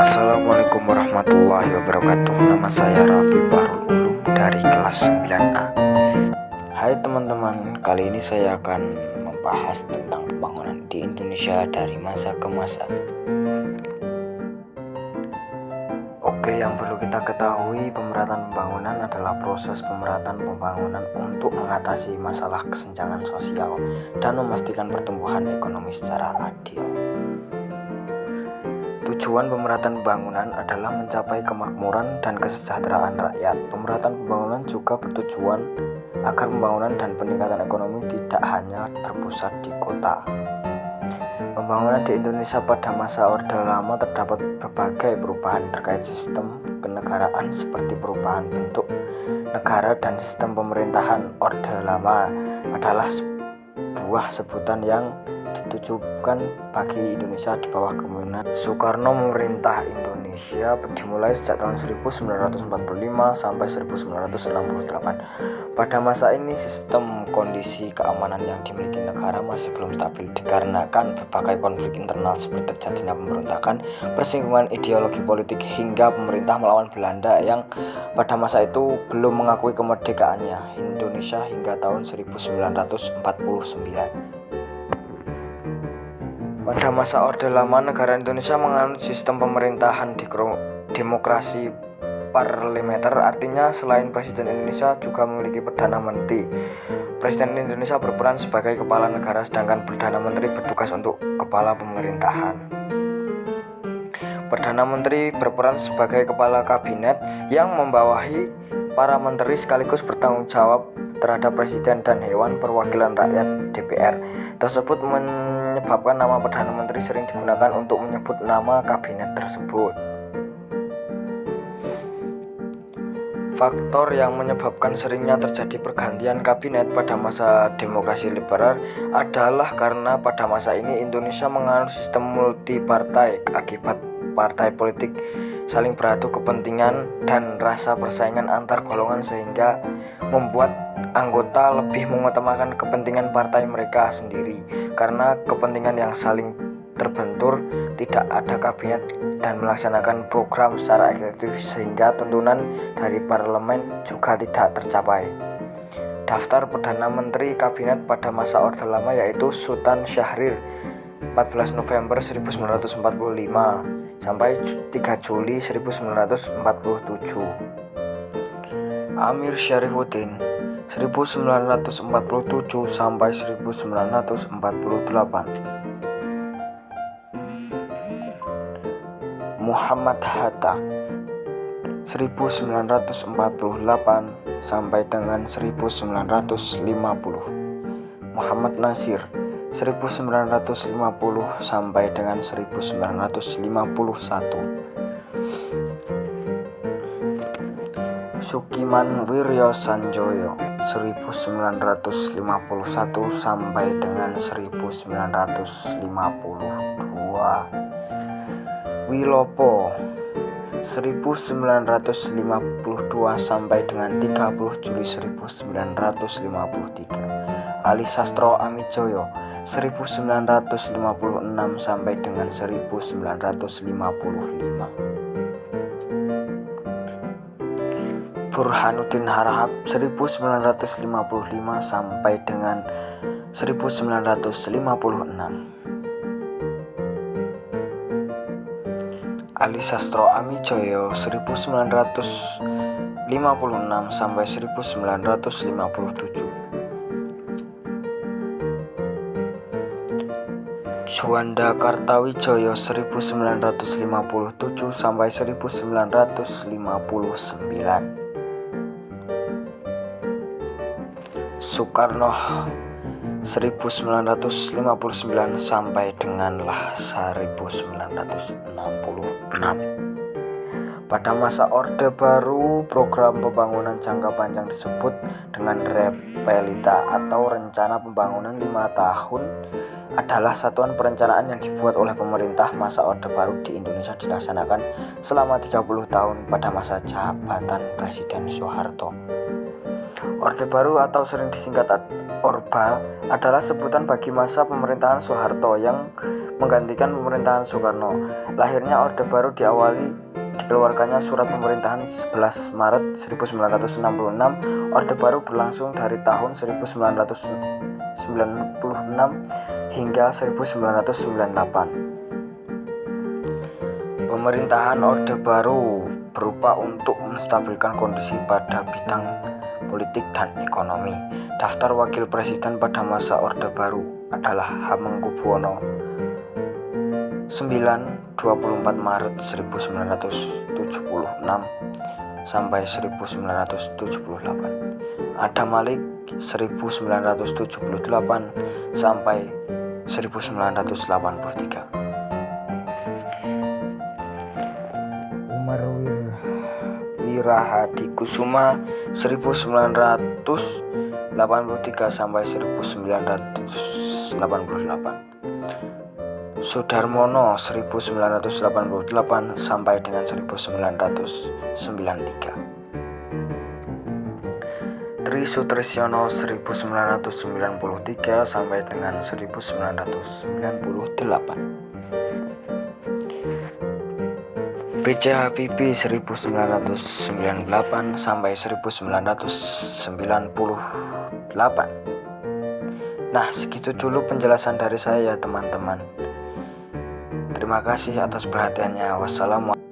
Assalamualaikum warahmatullahi wabarakatuh. Nama saya Raffi Bahrul Ulum dari kelas 9A. Hai teman-teman, kali ini saya akan membahas tentang pembangunan di Indonesia dari masa ke masa. Oke, yang perlu kita ketahui, pemerataan pembangunan adalah proses pemerataan pembangunan untuk mengatasi masalah kesenjangan sosial dan memastikan pertumbuhan ekonomi secara adil. Tujuan pemerataan pembangunan adalah mencapai kemakmuran dan kesejahteraan rakyat. Pemerataan pembangunan juga bertujuan agar pembangunan dan peningkatan ekonomi tidak hanya berpusat di kota. Pembangunan di Indonesia pada masa Orde Lama terdapat berbagai perubahan terkait sistem kenegaraan seperti perubahan bentuk negara dan sistem pemerintahan. Orde Lama adalah sebuah sebutan yang ditujukan bagi Indonesia di bawah kepemimpinan Soekarno. Memerintah Indonesia dimulai sejak tahun 1945 sampai 1968. Pada masa ini sistem kondisi keamanan yang dimiliki negara masih belum stabil dikarenakan berbagai konflik internal seperti terjadinya pemberontakan, persinggungan ideologi politik hingga pemerintah melawan Belanda yang pada masa itu belum mengakui kemerdekaannya Indonesia hingga tahun 1949. Pada masa Orde Lama, negara Indonesia menganut sistem pemerintahan demokrasi parlementer, artinya selain Presiden Indonesia juga memiliki Perdana Menteri. Presiden Indonesia berperan sebagai kepala negara, sedangkan Perdana Menteri bertugas untuk kepala pemerintahan. Perdana Menteri berperan sebagai kepala kabinet yang membawahi para menteri sekaligus bertanggung jawab terhadap Presiden dan Dewan Perwakilan Rakyat (DPR). Tersebut menyebabkan nama Perdana Menteri sering digunakan untuk menyebut nama kabinet tersebut. Faktor yang menyebabkan seringnya terjadi pergantian kabinet pada masa demokrasi liberal adalah karena pada masa ini Indonesia menganut sistem multipartai. Akibat partai politik saling beradu kepentingan dan rasa persaingan antar golongan sehingga membuat anggota lebih mengutamakan kepentingan partai mereka sendiri. Karena kepentingan yang saling terbentur, tidak ada kabinet dan melaksanakan program secara efektif sehingga tuntunan dari parlemen juga tidak tercapai. Daftar Perdana Menteri Kabinet pada masa Orde Lama yaitu Sultan Syahrir 14 November 1945 sampai 3 Juli 1947, Amir Syarifuddin 1947 sampai 1948, Muhammad Hatta 1948 sampai dengan 1950, Muhammad Nasir 1950 sampai dengan 1951, Sukiman Wiryo Sanjoyo 1951 sampai dengan 1952, Wilopo 1952 sampai dengan 30 Juli 1953, Ali Sastro Amijoyo 1956 sampai dengan 1955, Burhanuddin Harahap 1955 sampai dengan 1956, Ali Sastro Amijoyo 1956 sampai 1957, Juanda Kartawijoyo 1957 sampai 1959, Soekarno 1959 sampai dengan 1966. Pada masa Orde Baru, program pembangunan jangka panjang disebut dengan Repelita atau Rencana Pembangunan 5 Tahun adalah satuan perencanaan yang dibuat oleh pemerintah. Masa Orde Baru di Indonesia dilaksanakan selama 30 tahun pada masa jabatan Presiden Soeharto. Orde Baru atau sering disingkat Orba adalah sebutan bagi masa pemerintahan Soeharto yang menggantikan pemerintahan Soekarno. Lahirnya Orde Baru diawali dikeluarkannya Surat Pemerintahan 11 Maret 1966. Orde Baru berlangsung dari tahun 1996 hingga 1998. Pemerintahan Orde Baru berupa untuk menstabilkan kondisi pada bidang politik dan ekonomi. Daftar wakil presiden pada masa Orde Baru adalah Hamengkubuwono 9 24 Maret 1976 sampai 1978. Adam Malik 1978 sampai 1983. Umar Wirahadikusuma 1983 sampai 1988. Sudarmono 1988 sampai dengan 1993. Tri Sutrisyono 1993 sampai dengan 1998. B.J. Habibie 1998 sampai 1998. Nah, segitu dulu penjelasan dari saya ya teman-teman. Terima kasih atas perhatiannya. Wassalamualaikum.